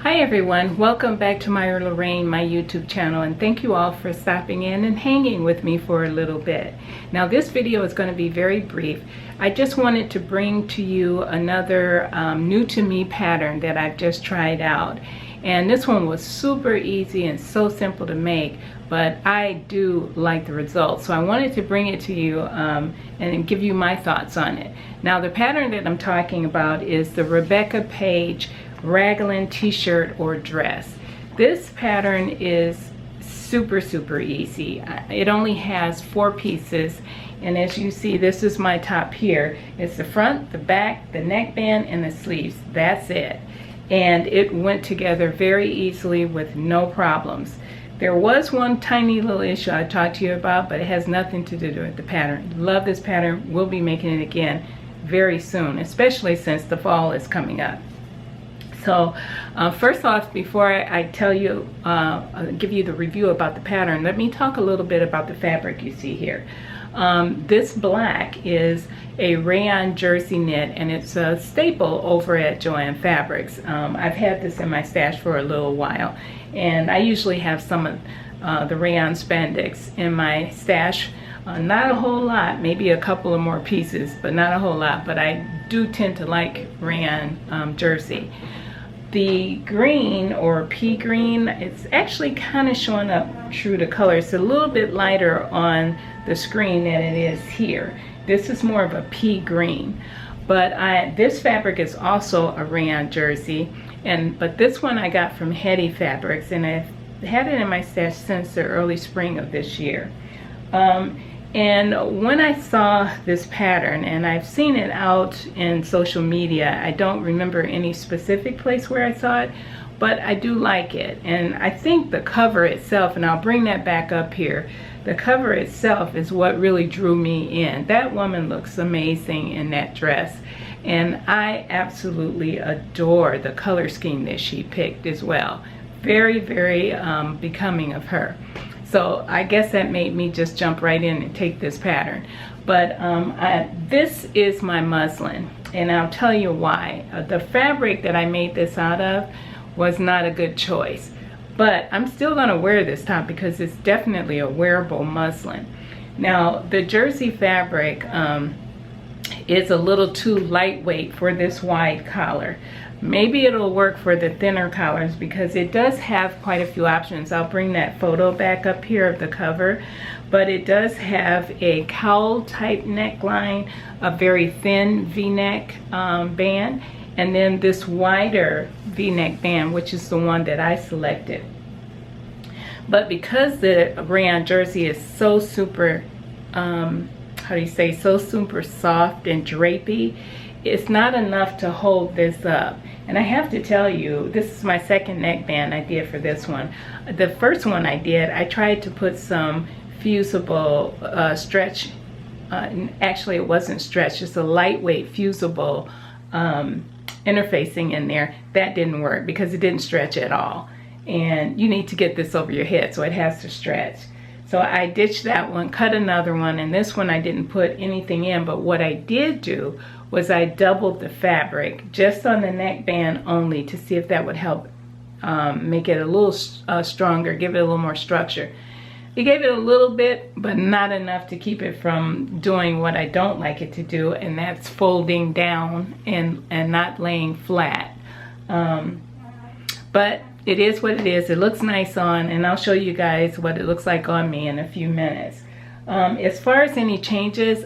Hi everyone, welcome back to Myra Lorraine, my YouTube channel, and thank you all for stopping in and hanging with me for a little bit. Now this video is going to be very brief. I just wanted to bring to you another new to me pattern that I've just tried out. And this one was super easy and so simple to make, but I do like the results. So I wanted to bring it to you and give you my thoughts on it. Now the pattern that I'm talking about is the Rebeccapage Raglan t-shirt or dress. This pattern is super easy. It only has 4 pieces, and as you see, this is my top here. It's the front, the back, the neckband, and the sleeves. That's it. And it went together very easily with no problems. There was one tiny little issue I talked to you about, but it has nothing to do with the pattern. Love this pattern. We'll be making it again very soon, especially since the fall is coming up. So first off, before I tell you, give you the review about the pattern, let me talk a little bit about the fabric you see here. This black is a rayon jersey knit, and it's a staple over at Joann Fabrics. I've had this in my stash for a little while, and I usually have some of the rayon spandex in my stash. Not a whole lot, maybe a couple of more pieces, but not a whole lot, but I do tend to like rayon jersey. The green, or pea green, it's actually kind of showing up true to color. It's a little bit lighter on the screen than it is here. This is more of a pea green, but this fabric is also a rayon jersey, but this one I got from Heady Fabrics, and I've had it in my stash since the early spring of this year. And when I saw this pattern, and I've seen it out in social media, I don't remember any specific place where I saw it, but I do like it. And I think the cover itself, and I'll bring that back up here, the cover itself is what really drew me in. That woman looks amazing in that dress, and I absolutely adore the color scheme that she picked as well. Very becoming of her. So I guess that made me just jump right in and take this pattern. But this is my muslin, and I'll tell you why. The fabric that I made this out of was not a good choice. But I'm still gonna wear this top because it's definitely a wearable muslin. Now the jersey fabric is a little too lightweight for this wide collar. Maybe it'll work for the thinner collars because it does have quite a few options. I'll bring that photo back up here of the cover, but it does have a cowl type neckline, a very thin v-neck band, and then this wider v-neck band, which is the one that I selected. But because the rayon jersey is so super, so super soft and drapey, it's not enough to hold this up. And I have to tell you, this is my second neckband I did for this one. The first one I did, I tried to put some fusible stretch, actually it wasn't stretch, it's a lightweight fusible interfacing in there. That didn't work because it didn't stretch at all. And you need to get this over your head, so it has to stretch. So I ditched that one, cut another one, and this one I didn't put anything in, but what I did do was I doubled the fabric just on the neckband only to see if that would help make it a little stronger, give it a little more structure. It gave it a little bit, but not enough to keep it from doing what I don't like it to do, and that's folding down and not laying flat. But it is what it is. It looks nice on, and I'll show you guys what it looks like on me in a few minutes. As far as any changes,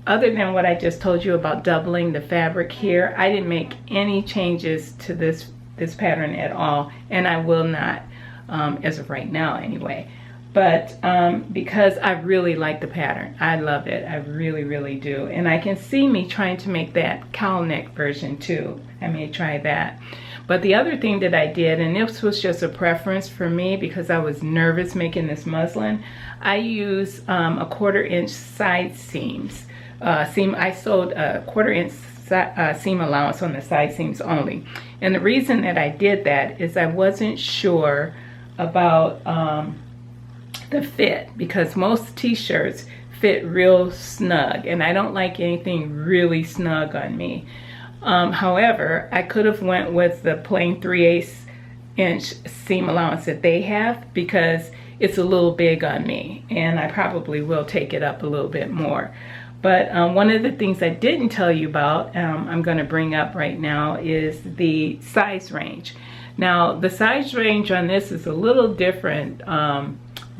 other than what I just told you about doubling the fabric here, I didn't make any changes to this pattern at all, and I will not as of right now anyway. But because I really like the pattern, I love it. I really do. And I can see me trying to make that cowl neck version too. I may try that. But the other thing that I did, and this was just a preference for me because I was nervous making this muslin, I use a 1/4 inch side seams. I sewed a 1/4 inch seam allowance on the side seams only. And the reason that I did that is I wasn't sure about the fit, because most t-shirts fit real snug, and I don't like anything really snug on me. However, I could have went with the plain 3/8 inch seam allowance that they have, because it's a little big on me, and I probably will take it up a little bit more. But one of the things I didn't tell you about, I'm going to bring up right now, is the size range. Now, the size range on this is a little different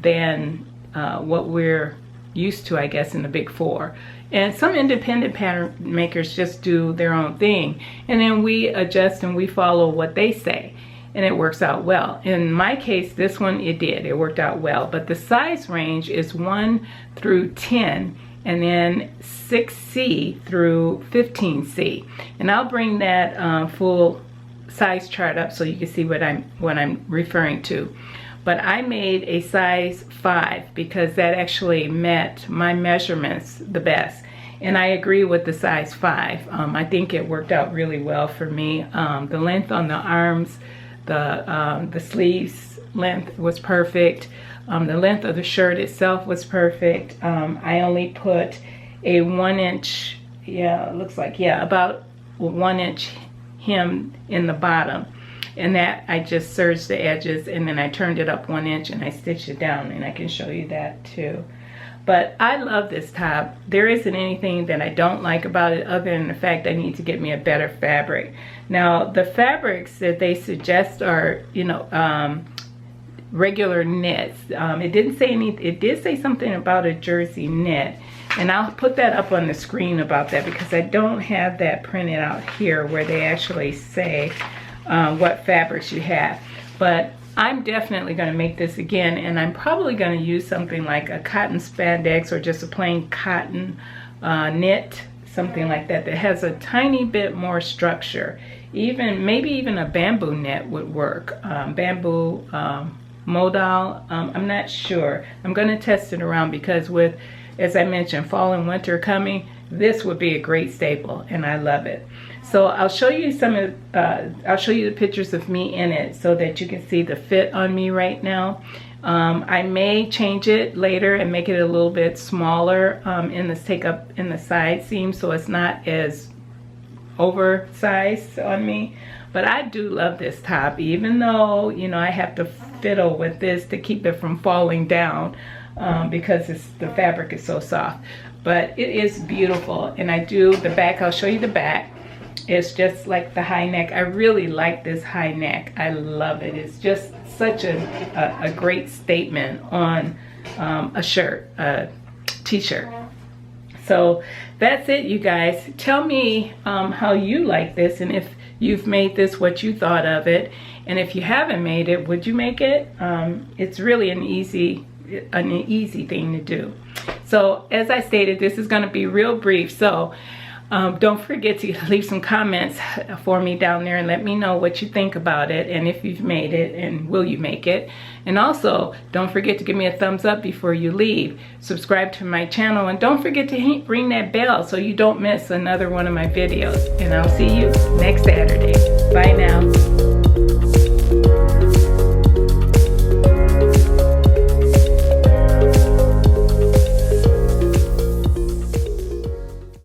than what we're used to, I guess, in the big four. And some independent pattern makers just do their own thing, and then we adjust and we follow what they say, and it works out well. In my case, this one, it worked out well. But the size range is 1 through 10, and then 6C through 15C. And I'll bring that full size chart up so you can see what I'm referring to. But I made a size 5 because that actually met my measurements the best. And I agree with the size 5. I think it worked out really well for me. The length on the arms, the sleeves length was perfect. The length of the shirt itself was perfect. I only put a 1 inch, it looks like, about 1 inch hem in the bottom. And that I just serged the edges, and then I turned it up 1 inch and I stitched it down, and I can show you that too. But I love this top. There isn't anything that I don't like about it other than the fact I need to get me a better fabric. Now, the fabrics that they suggest are, regular knits. It didn't say it did say something about a jersey knit, and I'll put that up on the screen about that, because I don't have that printed out here where they actually say what fabrics you have. But I'm definitely going to make this again, and I'm probably going to use something like a cotton spandex or just a plain cotton knit, something like that has a tiny bit more structure. Maybe even a bamboo knit would work. Bamboo modal, I'm not sure. I'm going to test it around, because with, as I mentioned, fall and winter coming, this would be a great staple, and I love it. So I'll show you I'll show you the pictures of me in it so that you can see the fit on me right now. I may change it later and make it a little bit smaller in the side seam, so it's not as oversized on me. But I do love this top, even though, I have to fiddle with this to keep it from falling down because the fabric is so soft. But it is beautiful, and I do the back. I'll show you the back. It's just like the high neck. I really like this high neck. I love it. It's just such a great statement on a shirt, a t-shirt. So that's it, you guys. Tell me how you like this, and if you've made this, what you thought of it. And if you haven't made it, would you make it? It's really an easy thing to do. So as I stated, this is going to be real brief. So don't forget to leave some comments for me down there and let me know what you think about it, and if you've made it, and will you make it. And also, don't forget to give me a thumbs up before you leave. Subscribe to my channel, and don't forget to ring that bell so you don't miss another one of my videos. And I'll see you next Saturday. Bye now.